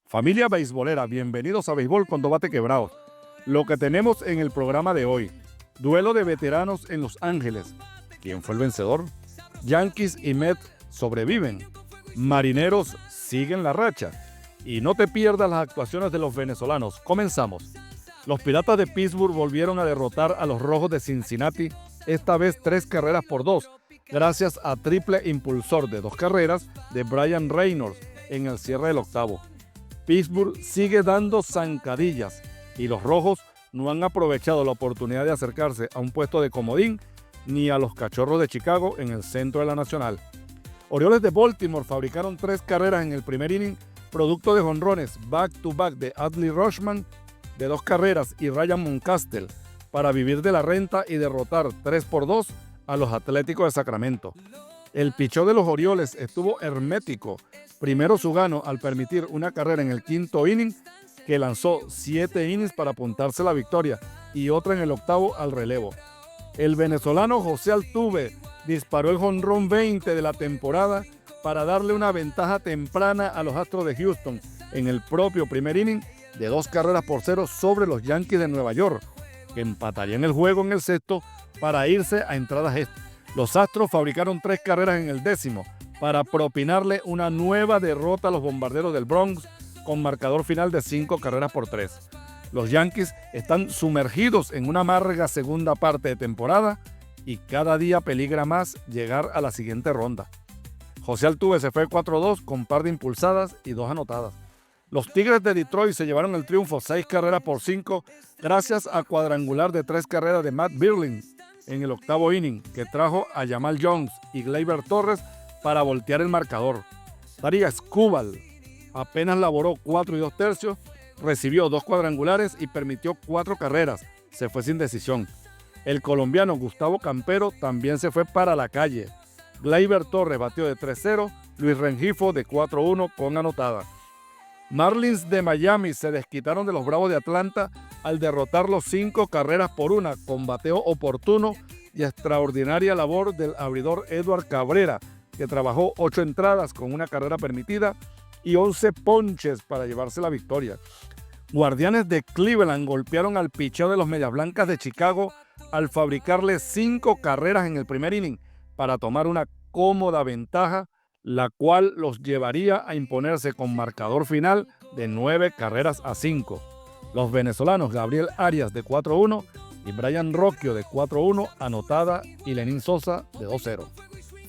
Familia beisbolera, bienvenidos a Béisbol con dos bates quebrados. Lo que tenemos en el programa de hoy: duelo de veteranos en Los Ángeles. ¿Quién fue el vencedor? Yankees y Mets sobreviven. Marineros siguen la racha. Y no te pierdas las actuaciones de los venezolanos. Comenzamos. Los Piratas de Pittsburgh volvieron a derrotar a los Rojos de Cincinnati, esta vez 3 carreras por 2, gracias a triple impulsor de 2 carreras de Brian Reynolds en el cierre del octavo. Pittsburgh sigue dando zancadillas y los Rojos no han aprovechado la oportunidad de acercarse a un puesto de comodín ni a los Cachorros de Chicago en el centro de la Nacional. Orioles de Baltimore fabricaron 3 carreras en el primer inning, producto de jonrones back-to-back de Adley Rutschman de 2 carreras y Ryan Mountcastle, para vivir de la renta y derrotar 3-2 a los Atléticos de Sacramento. El picheo de los Orioles estuvo hermético. Primero Sugano al permitir una carrera en el quinto inning, que lanzó 7 innings para apuntarse la victoria, y otra en el octavo al relevo. El venezolano José Altuve disparó el jonrón 20 de la temporada para darle una ventaja temprana a los Astros de Houston en el propio primer inning de 2 carreras por 0 sobre los Yankees de Nueva York, que empatarían el juego en el sexto para irse a entradas extra. Los Astros fabricaron 3 carreras en el décimo para propinarle una nueva derrota a los Bombarderos del Bronx con marcador final de 5 carreras por 3. Los Yankees están sumergidos en una amarga segunda parte de temporada y cada día peligra más llegar a la siguiente ronda. José Altuve se fue 4-2 con par de impulsadas y 2 anotadas. Los Tigres de Detroit se llevaron el triunfo 6 carreras por 5 gracias a cuadrangular de 3 carreras de Matt Buehler en el octavo inning, que trajo a Jamal Jones y Gleyber Torres para voltear el marcador. Tarik Skubal apenas laboró 4 2/3, recibió 2 cuadrangulares y permitió 4 carreras. Se fue sin decisión. El colombiano Gustavo Campero también se fue para la calle. Gleyber Torres batió de 3-0, Luis Rengifo de 4-1 con anotada. Marlins de Miami se desquitaron de los Bravos de Atlanta al derrotarlos 5 carreras por 1 con bateo oportuno y extraordinaria labor del abridor Edward Cabrera, que trabajó 8 entradas con 1 carrera permitida y 11 ponches para llevarse la victoria. Guardianes de Cleveland golpearon al picheo de los Medias Blancas de Chicago al fabricarle 5 carreras en el primer inning para tomar una cómoda ventaja, la cual los llevaría a imponerse con marcador final de 9 carreras a 5. Los venezolanos Gabriel Arias de 4-1 y Brian Rocchio de 4-1 anotada y Lenín Sosa de 2-0.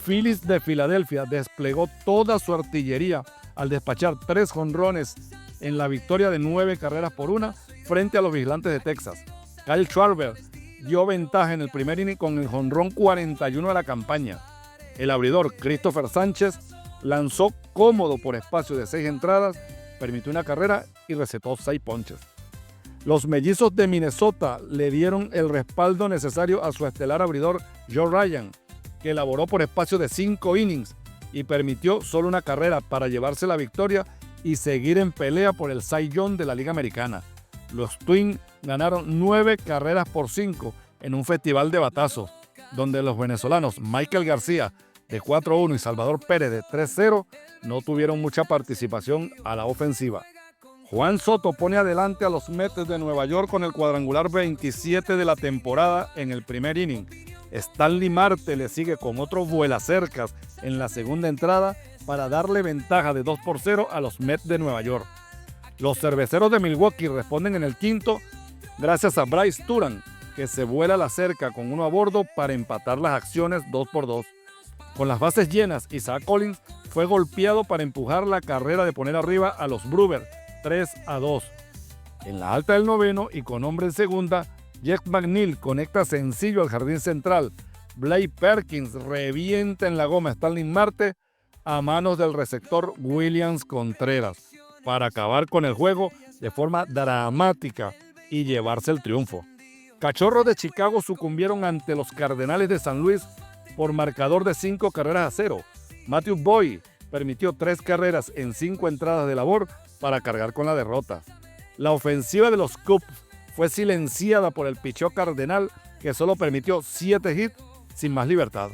Phillies de Filadelfia desplegó toda su artillería al despachar 3 jonrones en la victoria de 9 carreras por 1 frente a los Vigilantes de Texas. Kyle Schwarber dio ventaja en el primer inning con el jonrón 41 de la campaña. El abridor Christopher Sánchez lanzó cómodo por espacio de 6 entradas, permitió 1 carrera y recetó 6 ponches. Los Mellizos de Minnesota le dieron el respaldo necesario a su estelar abridor Joe Ryan, que laboró por espacio de 5 innings y permitió solo 1 carrera para llevarse la victoria y seguir en pelea por el Cy Young de la Liga Americana. Los Twins ganaron 9 carreras por 5 en un festival de batazos, donde los venezolanos Michael García de 4-1 y Salvador Pérez de 3-0 no tuvieron mucha participación a la ofensiva. Juan Soto pone adelante a los Mets de Nueva York con el cuadrangular 27 de la temporada en el primer inning. Stanley Marte le sigue con otro vuelacercas en la segunda entrada para darle ventaja de 2-0 a los Mets de Nueva York. Los Cerveceros de Milwaukee responden en el quinto gracias a Bryce Turan, que se vuela la cerca con 1 a bordo para empatar las acciones 2-2. Con las bases llenas, Isaac Collins fue golpeado para empujar la carrera de poner arriba a los Brewers 3-2. En la alta del noveno y con hombre en segunda, Jeff McNeil conecta sencillo al jardín central. Blake Perkins revienta en la goma a Stanley Marte a manos del receptor Williams Contreras para acabar con el juego de forma dramática y llevarse el triunfo. Cachorros de Chicago sucumbieron ante los Cardenales de San Luis por marcador de 5 carreras a 0. Matthew Boyd permitió 3 carreras en 5 entradas de labor para cargar con la derrota. La ofensiva de los Cubs fue silenciada por el picheo cardenal, que solo permitió 7 hits sin más libertad.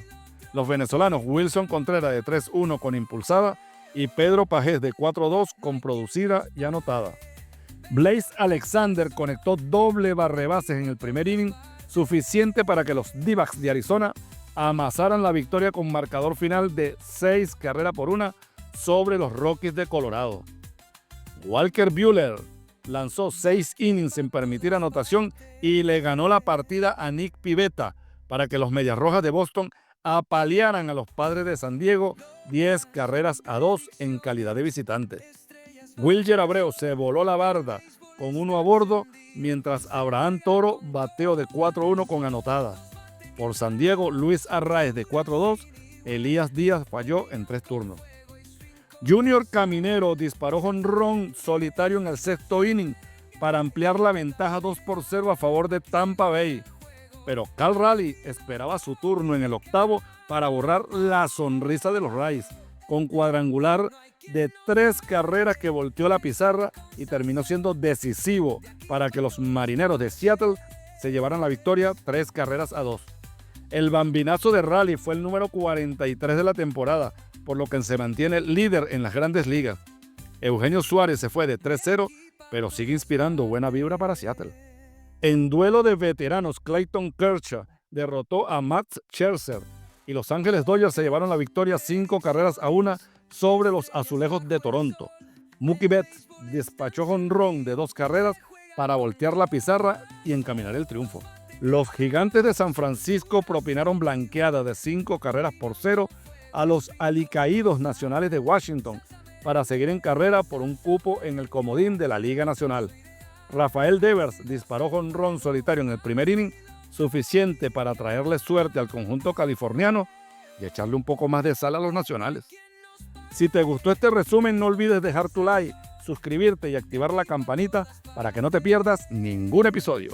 Los venezolanos Wilson Contreras de 3-1 con impulsada y Pedro Pajés de 4-2 con producida y anotada. Blaze Alexander conectó doble barrebases en el primer inning, suficiente para que los D-backs de Arizona amasaran la victoria con marcador final de 6-1 sobre los Rockies de Colorado. Walker Buehler lanzó 6 innings sin permitir anotación y le ganó la partida a Nick Pivetta para que los Medias Rojas de Boston apalearan a los Padres de San Diego 10-2 en calidad de visitante. Wilyer Abreu se voló la barda con 1 a bordo, mientras Abraham Toro bateó de 4-1 con anotada. Por San Diego, Luis Arraez de 4-2, Elías Díaz falló en 3 turnos. Junior Caminero disparó jonrón solitario en el 6º inning para ampliar la ventaja 2-0 a favor de Tampa Bay. Pero Cal Raleigh esperaba su turno en el 8º para borrar la sonrisa de los Rays, con cuadrangular de 3 carreras que volteó la pizarra y terminó siendo decisivo para que los Marineros de Seattle se llevaran la victoria 3-2. El bambinazo de Raleigh fue el número 43 de la temporada, por lo que se mantiene líder en las grandes ligas. Eugenio Suárez se fue de 3-0, pero sigue inspirando buena vibra para Seattle. En duelo de veteranos, Clayton Kershaw derrotó a Max Scherzer y Los Ángeles Dodgers se llevaron la victoria 5-1 sobre los Azulejos de Toronto. Mookie Betts despachó jonrón de 2 carreras para voltear la pizarra y encaminar el triunfo. Los Gigantes de San Francisco propinaron blanqueada de 5-0 a los alicaídos Nacionales de Washington para seguir en carrera por un cupo en el comodín de la Liga Nacional. Rafael Devers disparó jonrón solitario en el primer inning, suficiente para traerle suerte al conjunto californiano y echarle un poco más de sal a los nacionales. Si te gustó este resumen, no olvides dejar tu like, suscribirte y activar la campanita para que no te pierdas ningún episodio.